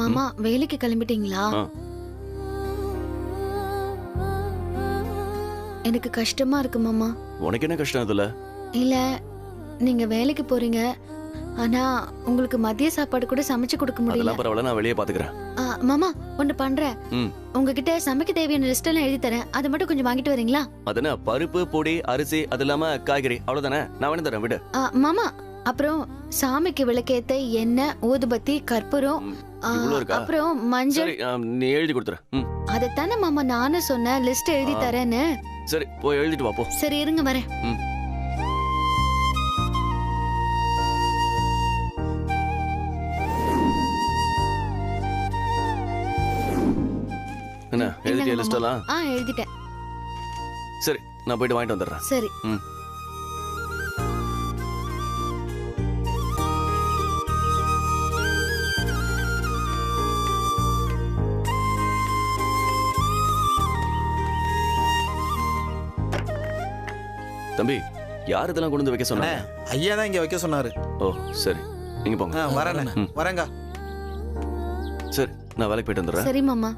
மாமா வேலைக்கு கிளம்பிட்டீங்களா? எனக்கு கஷ்டமா இருக்கு மாமா. உனக்கு என்ன கஷ்டம் இதுல? இல்ல, நீங்க வேலைக்கு போறீங்க, ஆனா உங்களுக்கு மதிய சாப்பாடு கூட சமைச்சு கொடுக்க முடியல. அதெல்லாம் பரவாயில்ல, நான் வெளியே பாத்துக்கிறேன். மாமா ஒண்ணு பண்றேன், உங்ககிட்ட சமைக்க தேவையான லிஸ்ட் எல்லாம் எழுதி தரேன், அதை மட்டும் கொஞ்சம் வாங்கிட்டு வரீங்களா? அதன பருப்பு, பொடி, அரிசி, அது இல்லாம காய்கறி, அவ்வளவுதானே? நான் வேணும் தரேன், விடு. மாமா அப்புறம் சாமிக்கு விளக்கேத்த எண்ணெய், ஊதுபத்தி, கற்பூரம், அப்புறம் மஞ்சள். நீ எழுதி கொடுத்துற. அதைத்தானே மாமா நானும் சொன்னேன், லிஸ்ட் எழுதி தரேன்னு. சரி, போய் எழுதிட்டு வா போ. சரி இருங்க வரேன். என்ன எழுதிய லிஸ்ட் எல்லாம்? எழுதிட்டேன். சரி, நான் போயிட்டு வாங்கிட்டு வந்துடுறேன். சரி. தம்பி, யார் இதெல்லாம் கொண்டு வந்து வைக்க சொன்னாங்க? ஐயா தான் இங்க வைக்க சொன்னாரு. ஓ சரி, நீங்க போங்க. வரேங்க. சரி, நான் வேலைக்கு போயிட்டு வந்துடுறேன். சரி மாமா.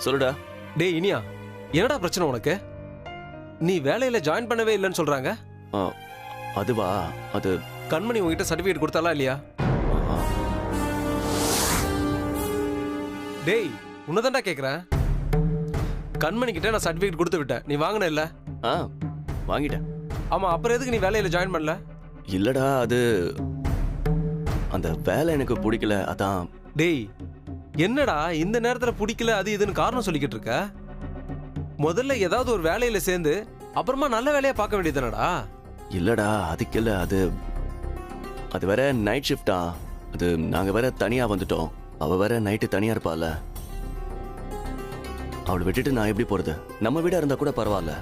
சொல்லுடா. டேய் இனியா, என்னடா பிரச்சனை உனக்கு? நீ வேலையில ஜாயின் பண்ணவே இல்லைன்னு சொல்றாங்க. அதுவா, அது கண்மணி உங்ககிட்ட சர்டிபிகேட் கொடுத்தாலா இல்லையா? டேய் உன்னதான்டா கேக்குறேன். கண்மணி கிட்ட நான் சர்டிபிகேட் கொடுத்து விட்டேன், நீ வாங்கின இல்ல? வாங்கிட்டேன். ஆமா, அப்புறம் எதுக்கு நீ வேலையில ஜாயின் பண்ணல? இல்லடா, அது அந்த வேலை எனக்கு பிடிக்கல, அதான். டேய் என்னடா இந்த நேரத்துல பிடிக்கல அது இதுன்னு காரணம் சொல்லிக்கிட்டு இருக்க? முதல்ல ஏதாவது ஒரு வேலையில சேர்ந்து அப்புறமா நல்ல வேலையா பார்க்க வேண்டியதுனடா. இல்லடா, அதுக்கு இல்ல, அது வேற நைட் ஷிஃப்டா. அது நாங்க வேற தனியா வந்துட்டோம். அவ வேற நைட்டு தனியா இருப்பால. அவளை விட்டுட்டு நான் எப்படி போறது? நம்ம வீடா இருந்தா கூட பரவாயில்ல,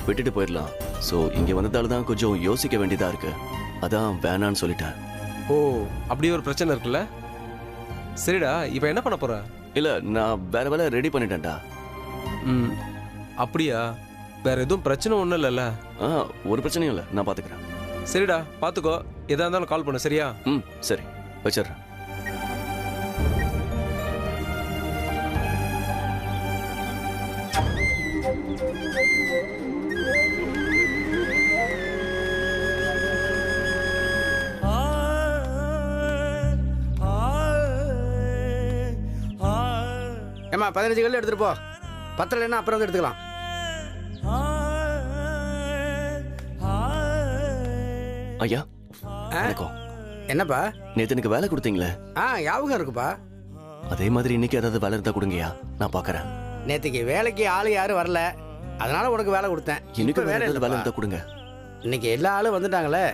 விட்டுட்டு போயிடலாம். சோ இங்க வந்ததால தான் கொஞ்சம் யோசிக்க வேண்டியதா இருக்கு. அதான் வேணான்னு சொல்லிட்டேன். ஓ, அப்படி ஒரு பிரச்சனை இருக்குல்ல? சரிடா, இப்ப என்ன பண்ண போற? இல்ல, நான் வேற வேலை ரெடி பண்ணிட்டேன்டா. அப்படியா? வேற எதுவும் பிரச்சனை ஒண்ணும் இல்லைல்ல? ஒரு பிரச்சனையும் இல்ல, நான் பாத்துக்கிறேன். சரிடா, பாத்துக்கோ, எதா இருந்தாலும் கால் பண்ணு, சரியா? சரி, வச்சிடுறேன். ஏமா 15 கல் எடுத்துட்டு போ, பத்தல என்ன அப்புறம் வந்து எடுத்துக்கலாம். ஐயா வணக்கம். என்னப்பா நேத்து எனக்கு வேலை கொடுத்தீங்களே? ஞாபகம் இருக்குப்பா. அதே மாதிரி இன்னைக்கு ஏதாவது வேலை இருந்தா கொடுங்கய்யா, நான் பாக்குறேன். நேத்துக்கு வேலைக்கு ஆளு யாரும் வரல, அதனால உனக்கு வேலை கொடுத்தேன். இன்னைக்கு வேலை இருந்தா கொடுங்க. இன்னைக்கு எல்லா ஆளும் வந்துட்டாங்களே.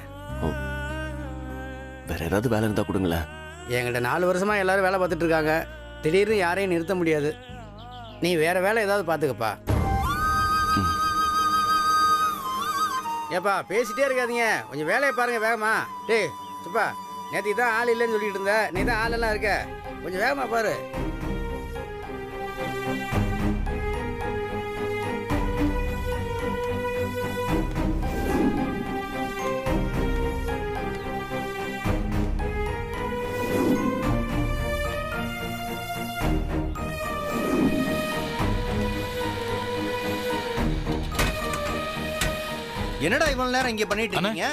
வேற ஏதாவது வேலை இருந்தா கொடுங்களேன். என்கிட்ட 4 வருஷமா எல்லாரும் வேலை பார்த்துட்டு இருக்காங்க, திடீர்னு யாரையும் நிறுத்த முடியாது. நீ வேற வேலை ஏதாவது பார்த்துக்கப்பா. ஏப்பா பேசிட்டே இருக்காதீங்க, கொஞ்சம் வேலையை பாருங்க வேகமா. டேய் சுப்பா, நேற்றுக்கு தான் ஆள் இல்லைன்னு சொல்லிட்டு இருந்த, நீ தான் ஆளெல்லாம் இருக்க, கொஞ்சம் வேகமா பாரு. என்னடா இவ்வளவு நேரம் இங்க பண்ணிட்டு இருக்கீங்க?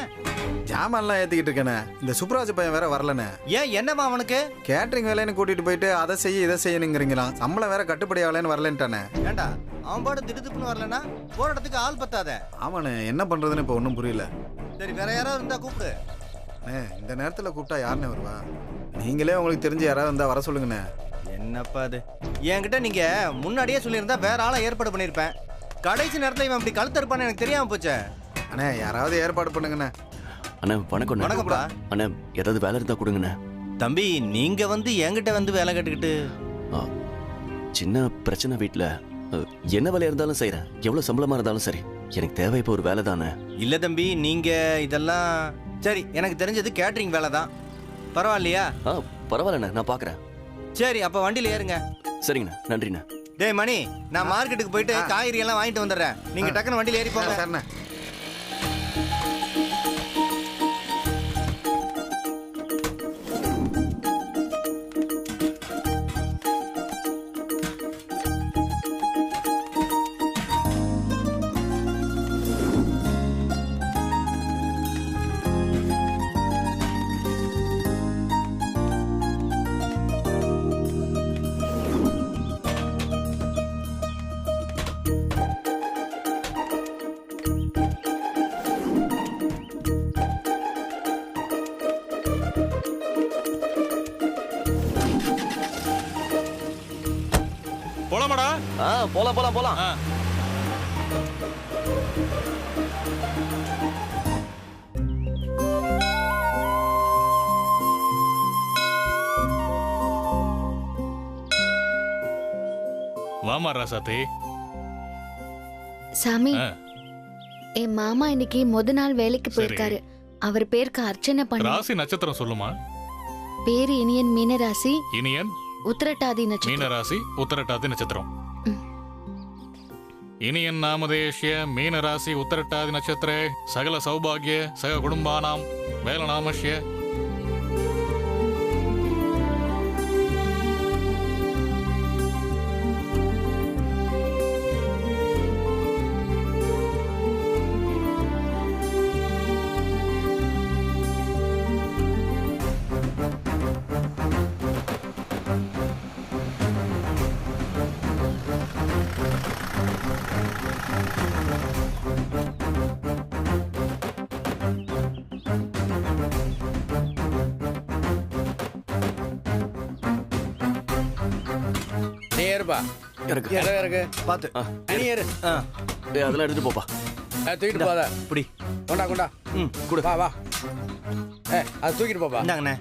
ஜாமான்லாம் ஏத்திக்கிட்டு இருக்கேனே. இந்த சுப்ராஜ் பையன் வேற வரலனே. ஏன் என்னமா அவனுக்கு? கேட்டரிங் வேலைன்னு கூட்டிட்டு போயிட்டு அதை செய்ய இதை செய்யணுங்கிறீங்களா? சம்பளம் வேற கட்டுப்படி ஆகலன்னு வரலன்ட்டானே. ஏண்டா அவன் பாடு திடுத்துப்புன்னு வரலனா போற இடத்துக்கு ஆள் பத்தாத. ஆமாண்ணே, என்ன பண்றதுன்னு இப்ப ஒன்றும் புரியல. சரி, வேற யாராவது இருந்தா கூப்பிடு. இந்த நேரத்துல கூப்பிட்டா யாருன்னு வருவா? நீங்களே உங்களுக்கு தெரிஞ்சு யாராவது இருந்தா வர சொல்லுங்கண்ணே. என்னப்பா அது? என்கிட்ட நீங்க முன்னாடியே சொல்லியிருந்தா வேற ஆளை ஏற்பாடு பண்ணிருப்பேன். கடைசி நேரத்துல இவன் அப்படி கழுத்து இருப்பான்னு எனக்கு தெரியாம போச்சே. அண்ணே யாராவது ஏற்பாடு பண்ணுங்கண்ணே. அண்ணா வணக்கம். வணக்கம்டா. அண்ணா ஏதாவது வேலை இருந்தா கொடுங்கண்ணே. தம்பி, நீங்க வந்து என்கிட்ட வந்து வேலை கேட்டுக்கிட்டு சின்ன பிரச்சனை வீட்ல. என்ன வேலை இருந்தாலும் செய்யறேன், எவ்வளவு சம்பளமா இருந்தாலும் சரி. எனக்கு தேவை இப்போ ஒரு வேலை தானே. இல்ல தம்பி, நீங்க இதெல்லாம் சரி. எனக்கு தெரிஞ்சது கேட்டரிங் வேலை தான். பரவாயில்லையா? பரவாயில்லண்ணே, நான் பாக்குறேன். சரி, அப்ப வண்டியில ஏறுங்க. சரிங்கண்ணா, நன்றிண்ணா. டேய் மணி, நான் மார்க்கெட்டுக்கு போயிட்டு காய்கறி எல்லாம் வாங்கிட்டு வந்துடுறேன். நீங்க டக்குன்னு வண்டியில ஏறி போங்க. சரிண்ணே. போலாமாடா? போலாம் போலாம் போலாம். வாமா ராசாத்தி. சாமி, என் மாமா இன்னைக்கு முத நாள் வேலைக்கு போயிருக்காரு. அவர் பேருக்கு அர்ச்சனை பண்ணி. ராசி நட்சத்திரம் சொல்லுமா? பேரு இனியன் மீனராசி. இனியன் உத்திரட்டாதி நட்சத்திரம். மீனராசி உத்தரட்டாதி நட்சத்திரம். இனியன் நாமதேஷ்ய மீனராசி உத்தரட்டாதி நட்சத்திரே சகல சௌபாகிய சக குடும்பானாம் வேலநாமஷ்ய. ஏறுப்பா. இறக்கு. இறக்கு. பாத்து நீ ஏறு. அதெல்லாம் எடுத்துட்டு போப்பா. தூக்கிட்டு போத. இப்படி கொண்டா கொண்டா. கொடு. வா வா. அது தூக்கிட்டு போப்பா. இந்தாங்கண்ணே.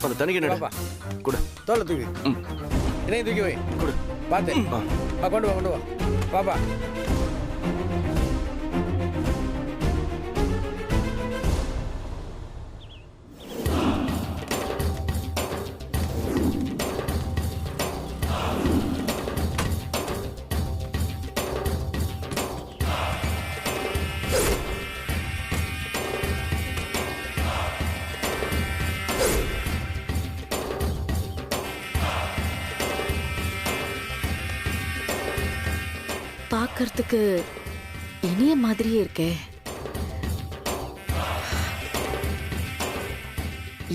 அந்த தனிக்கு நடு. பாப்பா. கொடு. தோலை தூக்கி. இதையும் தூக்கி வை. கொடு. பார்த்து. கொண்டு வா கொண்டு வா. பாப்பா. பார்க்கறதுக்கு இனிய மாதிரியே இருக்கே.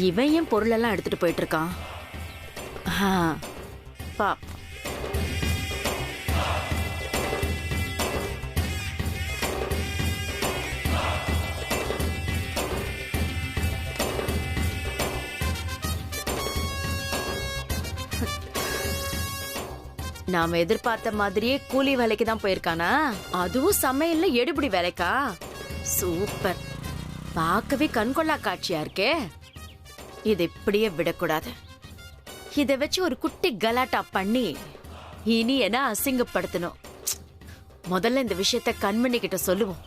இவன் ஏன் பொருளெல்லாம் எடுத்துட்டு போயிட்டு இருக்கான்? பா நாம எதிர்பார்த்த மாதிரியே கூலி வேலைக்கு தான் போயிருக்கானா? அதுவும் சமையல்ல எடுபடி வேலைக்கா? சூப்பர். பார்க்கவே கண்கொள்ளா காட்சியா இருக்கே. இது இப்படியே விடக்கூடாது. இதை வச்சு ஒரு குட்டி கலாட்டா பண்ணி இனி என்ன அசிங்கப்படுத்தணும். முதல்ல இந்த விஷயத்த கண்மணி கிட்ட சொல்லுவோம்.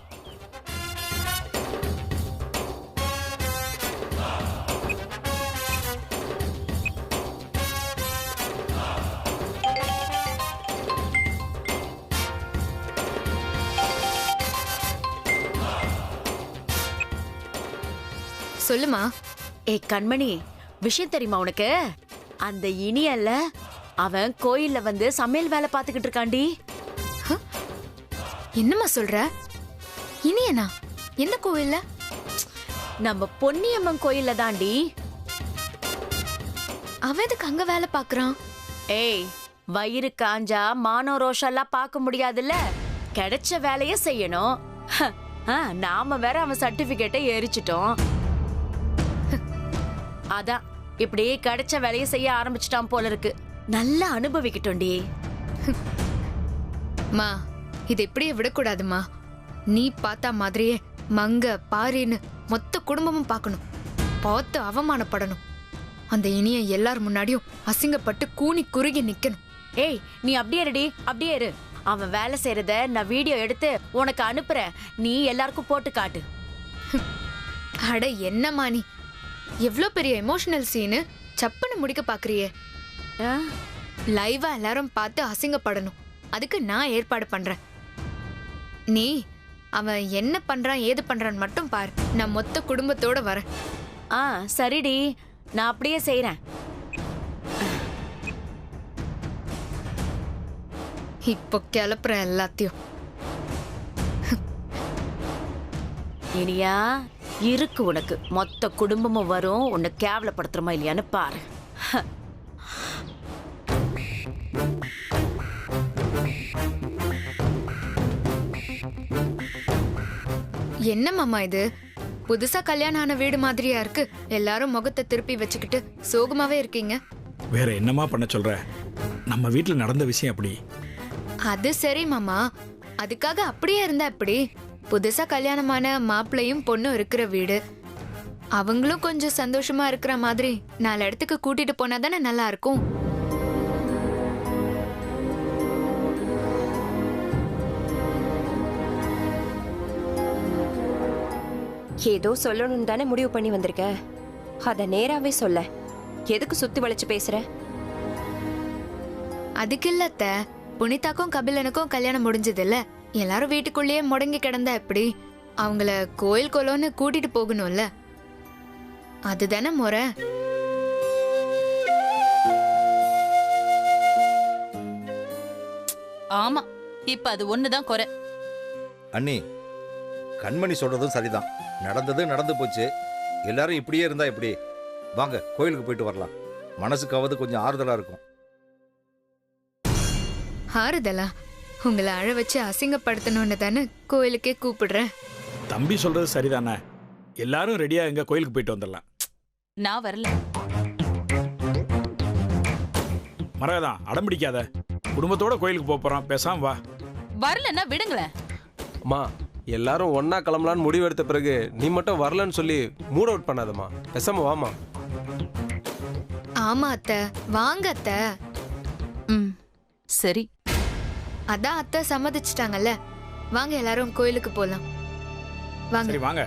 சொல்லுமா. ஏய் கண்மணி, விஷயம் தெரியுமா உனக்கு? அந்த இனியல்ல அவன் கோயில்ல வந்து சமையல் வேலை பார்த்துக்கிட்டு இருக்காண்டி. என்னம்மா சொல்ற? இனியனா? எந்த கோவில்ல? நம்ம பொன்னியம்மன் கோயில்ல தாண்டி. அவன் எதுக்கு அங்க வேலை பாக்குறான்? ஏய், வயிறு காஞ்சா மானோ ரோஷெல்லாம் பார்க்க முடியாதுல்ல. கிடைச்ச வேலைய செய்யணும். நாம வேற அவன் சர்டிபிகேட்டை எரிச்சிட்டோம். அதான் இப்படியே கிடைச்ச வேலையை செய்ய ஆரம்பிச்சிட்டான் போல இருக்கு. நல்லா அனுபவிக்கட்டும்டி. மா, இது இப்படியே விடக்கூடாதுமா. நீ பார்த்தா மாதிரியே மங்க பாரின்னு மொத்த குடும்பமும் பார்க்கணும். பார்த்து அவமானப்படணும். அந்த இனிய எல்லார் முன்னாடியும் அசிங்கப்பட்டு கூனி குறுகி நிக்கணும். ஏய், நீ அப்படியே ரெடி, அப்படியே இரு. அவன் வேலை செய்யறத நான் வீடியோ எடுத்து உனக்கு அனுப்புறேன். நீ எல்லாருக்கும் போட்டு காட்டு. அட என்னம்மா நீ, எவ்வளோ பெரிய எமோஷனல் சீனு சப்புன்னு முடிக்க பாக்குறியே. ஆ? லைவா எல்லாரும் பார்த்து அசிங்கப்படணும். அதுக்கு நான் ஏற்பாடு பண்றேன். நீ அவன் என்ன பண்றான் ஏது பண்றான்னு மட்டும் பாரு. நான் மொத்த குடும்பத்தோட வரேன். ஆ சரிடி, நான் அப்படியே செய்யறேன். இப்போ கிளப்புற எல்லாத்தையும். இனியா இருக்கு உனக்கு. மொத்த குடும்பமும் வரும். உன்னை கேவலப்படுத்துறமா இல்லையான்னு பாரு. என்ன மாமா இது, புதுசா கல்யாணம் ஆன வீடு மாதிரியா இருக்கு. எல்லாரும் முகத்தை திருப்பி வச்சுக்கிட்டு சோகமாவே இருக்கீங்க. வேற என்னமா பண்ண சொல்ற? நம்ம வீட்ல நடந்த விஷயம் அப்படி. அது சரி மாமா, அதுக்காக அப்படியே இருந்தா எப்படி? புதுசா கல்யாணமான மாப்பிள்ளையும் பொண்ணும் இருக்கிற வீடு, அவங்களும் கொஞ்சம் சந்தோஷமா இருக்கிற மாதிரி 4 இடத்துக்கு கூட்டிட்டு போனா தானே நல்லா இருக்கும். ஏதோ சொல்லணும் தானே முடிவு பண்ணி வந்திருக்க. அத நேராவே சொல்ல. எதுக்கு சுத்தி வளைச்சு பேசுற? அதுக்கு இல்ல அத்தை, புனிதாக்கும் கபிலனுக்கும் கல்யாணம் முடிஞ்சது இல்ல. எல்லாரும் வீட்டுக்குள்ளேயே முடங்கி கிடந்தா எப்படி? அவங்கள கோயில் கொலோன்னு கூட்டிட்டு போகணும்ல, அதுதானே முறை. ஆமா, இப்ப அது ஒண்ணுதான் குறை. அண்ணி, கண்மணி சொல்றதும் சரிதான். நடந்தது நடந்து போச்சு. எல்லாரும் இப்படியே இருந்தா எப்படி? வாங்க கோயிலுக்கு போயிட்டு வரலாம். மனசுக்காவது கொஞ்சம் ஆறுதலா இருக்கும். ஆறுதலா? உங்களை அழ வச்சு அசிங்கப்படுத்தணும்னு தானே கோயிலுக்கே கூப்பிடுறேன். தம்பி சொல்றது சரிதானே. எல்லாரும் ரெடியா எங்க கோயிலுக்கு போயிட்டு வந்துடலாம். நான் வரல. மரகதான், அடம்பிடிக்காத. குடும்பத்தோட கோயிலுக்கு போறோம், பேசாம வா. வரலன்னா விடுங்களேன். அம்மா, எல்லாரும் ஒண்ணா கிளம்பலான்னு முடிவு எடுத்த பிறகு நீ மட்டும் வரலன்னு சொல்லி மூட் அவுட் பண்ணாதம்மா. பேசாம வாமா. ஆமா அத்தை, வாங்க அத்தை. ம் சரி. அதான் அத்தை சம்மதிச்சிட்டாங்கல்ல, வாங்க எல்லாரும் கோயிலுக்கு போலாம். வாங்க. சரி வாங்க.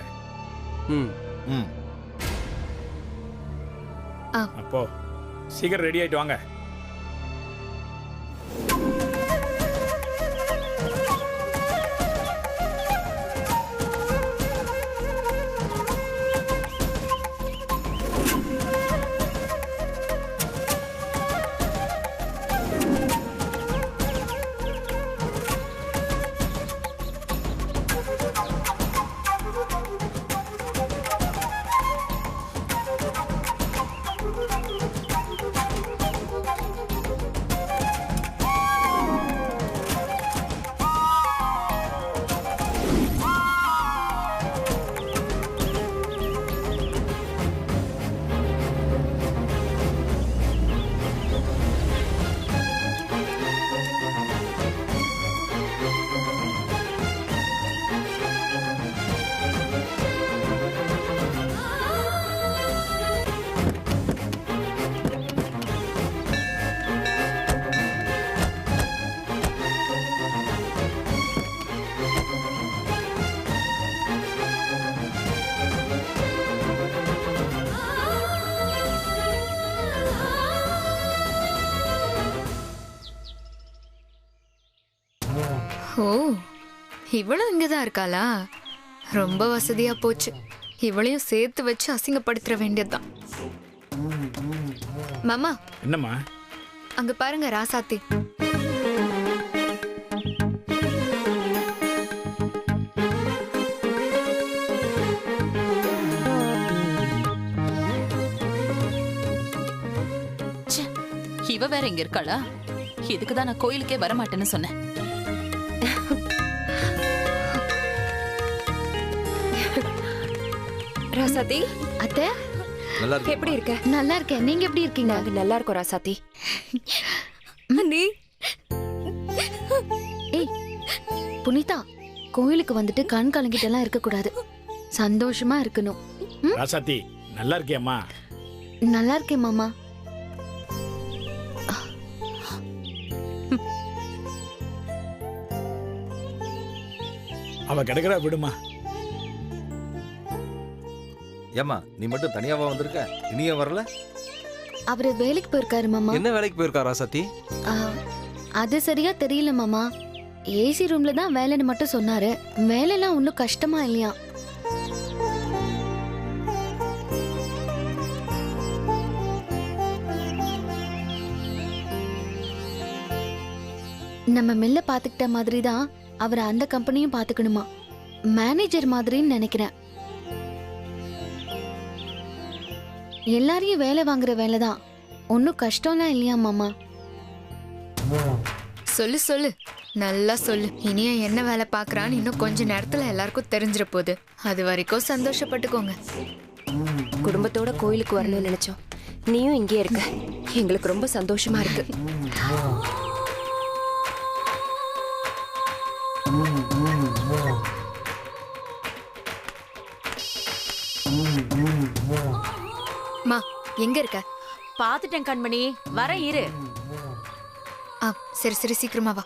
ம் ம். அப்போ சீக்கிரம் ரெடி ஆயிட்டு வாங்க. ஓ, இவளும் இங்கதான் இருக்காளா? ரொம்ப வசதியா போச்சு. இவளையும் சேர்த்து வச்சு அசிங்கப்படுத்த வேண்டியதுதான். மாமா, என்னம்மா? அங்க பாருங்க ராசாத்தி. இவ வேற இங்க இருக்காளா? இதுக்குதான் நான் கோயிலுக்கே வரமாட்டேன்னு சொன்னேன். ராசாத்தி, அத்தை நல்லா இருக்கு. எப்படி இருக்க? நல்லா இருக்கேன். நீங்க எப்படி இருக்கீங்க? நாங்க நல்லா இருக்கோம் ராசாத்தி. நீ ஏய் புனிதா, கோயிலுக்கு வந்துட்டு கண் கலங்கிட்டெல்லாம் இருக்க கூடாது. சந்தோஷமா இருக்கணும். ராசாத்தி, நல்லா இருக்கியம்மா? நல்லா இருக்கேன் மாமா. அவ கிடைக்கிறா விடுமா. ஏம்மா நீ மட்டும் தனியாவா வந்திருக்க? இனியும் வரல? அவரு வேலைக்கு போயிருக்காரு மாமா. என்ன வேலைக்கு போயிருக்காரா சத்தி? அது சரியா தெரியல மாமா. ஏசி ரூம்ல தான் வேலைன்னு மட்டும் சொன்னாரு. வேலைலாம் ஒன்றும் கஷ்டமா இல்லையா? நம்ம மில்ல பாத்துக்கிட்ட மாதிரி தான் அவர் அந்த கம்பெனியும் பாத்துக்கணுமா. மேனேஜர் மாதிரின்னு நினைக்கிறேன். எல்லாரையும் வேலை வாங்குற வேலை தான், ஒன்னும் கஷ்டம்லாம் இல்லையா மாமா? சொல்லு சொல்லு, நல்லா சொல்லு. இனியா என்ன வேலை பாக்குறான்னு இன்னும் கொஞ்ச நேரத்துல எல்லாருக்கும் தெரிஞ்சிட போகுது. அது வரைக்கும் சந்தோஷப்பட்டுக்கோங்க. குடும்பத்தோட கோயிலுக்கு வரணும்னு நினைச்சோம். நீயும் இங்கே இருக்க, எங்களுக்கு ரொம்ப சந்தோஷமா இருக்கு. மா, எங்க இருக்க? பாத்துட்டேன் கண்மணி, வர இரு. சரி சரி, சீக்கிரமா வா.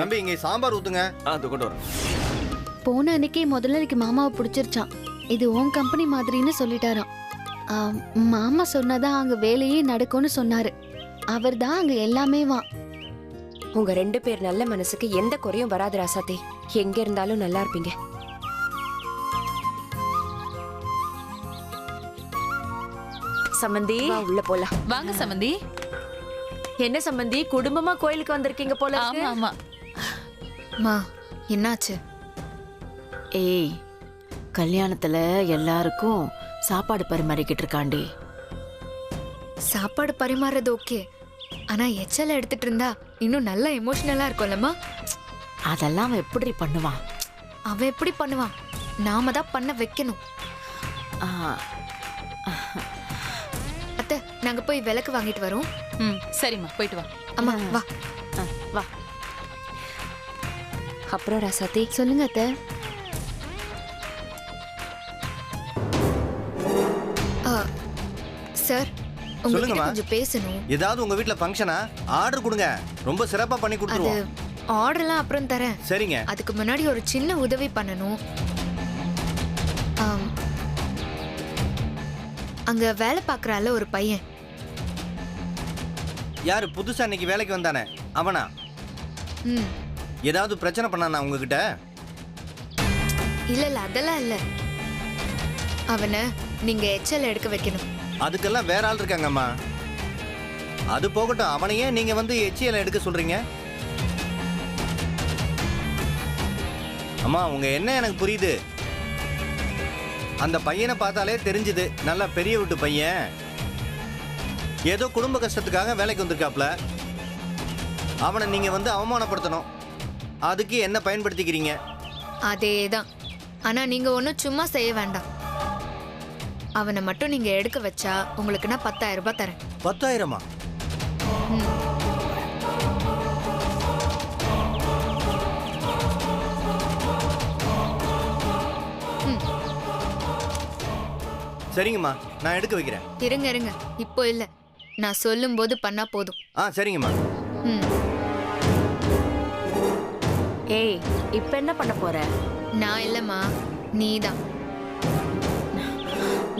தம்பி இங்க சாம்பார் ஊத்துங்க. கொண்டு வரேன். போன அன்னைக்கே முதலாளிக்கு மாமாவை பிடிச்சிருச்சான். இது உன் கம்பெனி மாதிரின்னு சொல்லிட்டாராம். மாமா சொன்னதான் அங்க வேலையே நடக்கும்னு சொன்னாரு. அவர் தான் அங்க எல்லாமே வா. உங்க 2 பேர் நல்ல மனசுக்கு எந்த குறையும் வராது ராசாத்தி. எங்க இருந்தாலும் நல்லா இருப்பீங்க. சம்பந்தி உள்ள போலாம். வாங்க சம்பந்தி. என்ன சம்பந்தி, குடும்பமா கோயிலுக்கு வந்திருக்கீங்க போல இருக்கு. ஆமா. மா, என்னாச்சு? ஏய், கல்யாணத்துல எல்லாருக்கும் சாப்பாடு பரிமாறிக்கிட்டு இருக்காண்டி. சாப்பாடு பரிமாறது ஓகே, ஆனா எச்சல எடுத்துட்டு இருந்தா இன்னும் நல்ல எமோஷனலா இருக்கும்லம்மா. அதெல்லாம் அவன் எப்படி பண்ணுவான்? அவன் எப்படி பண்ணுவான்? நாம தான் பண்ண வைக்கணும். அத்தை, நாங்க போய் விளக்கு வாங்கிட்டு வரோம். சரிம்மா, போயிட்டு வா. அம்மா வா வா. அப்புறம் ராசாத்தி சொல்லுங்க அத்தை. சார், உங்களுக்கு கொஞ்சம் பேசணும். ஏதாவது உங்க வீட்ல ஃபங்க்ஷனா? ஆர்டர் கொடுங்க, ரொம்ப சிறப்பா பண்ணி கொடுத்துருவோம். ஆர்டர்லாம் அப்புறம் தரேன். சரிங்க. அதுக்கு முன்னாடி ஒரு சின்ன உதவி பண்ணணும். அங்க வேலை பார்க்கறால ஒரு பையன். யாரு புதுசா இன்னைக்கு வேலைக்கு வந்தானே அவனா? ஏதாவது பிரச்சனை பண்ணானா உங்ககிட்ட? இல்ல அதெல்லாம் இல்ல. அவனை நீங்க எச்சல் எடுக்க வைக்கணும். அதுக்கெல்லாம் வேற ஆள் இருக்காங்கம்மா. அது போகட்டும், அவனையே நீங்க வந்து எச்சியல் எடுக்க சொல்றீங்க? அம்மா உங்க என்ன எனக்கு புரியுது. அந்த பையனை பார்த்தாலே தெரிஞ்சுது, நல்ல பெரிய வீட்டு பையன். ஏதோ குடும்ப கஷ்டத்துக்காக வேலைக்கு வந்திருக்காப்ல. அவனை நீங்க வந்து அவமானப்படுத்தணும். அதுக்கு என்ன பயன்படுத்திக்கிறீங்க? அதேதான். ஆனா நீங்க ஒன்னும் சும்மா செய்ய வேண்டாம். அவனை மட்டும் நீங்க எடுக்க வச்சா உங்களுக்கு நான் 10,000 ரூபாய் தரேன். 10,000-மா? சரிங்கம்மா, நான் எடுக்க வைக்கிறேன். இருங்க இருங்க, இப்போ இல்ல, நான் சொல்லும் போது பண்ணா போதும். சரிங்கம்மா. ஏய், இப்ப என்ன பண்ண போற? நான் இல்லம்மா, நீதான்.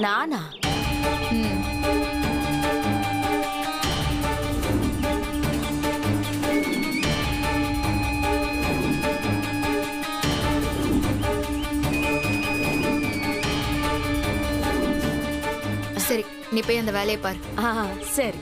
நானா? சரி, நீ போய் அந்த வேலையை பாரு. சரி.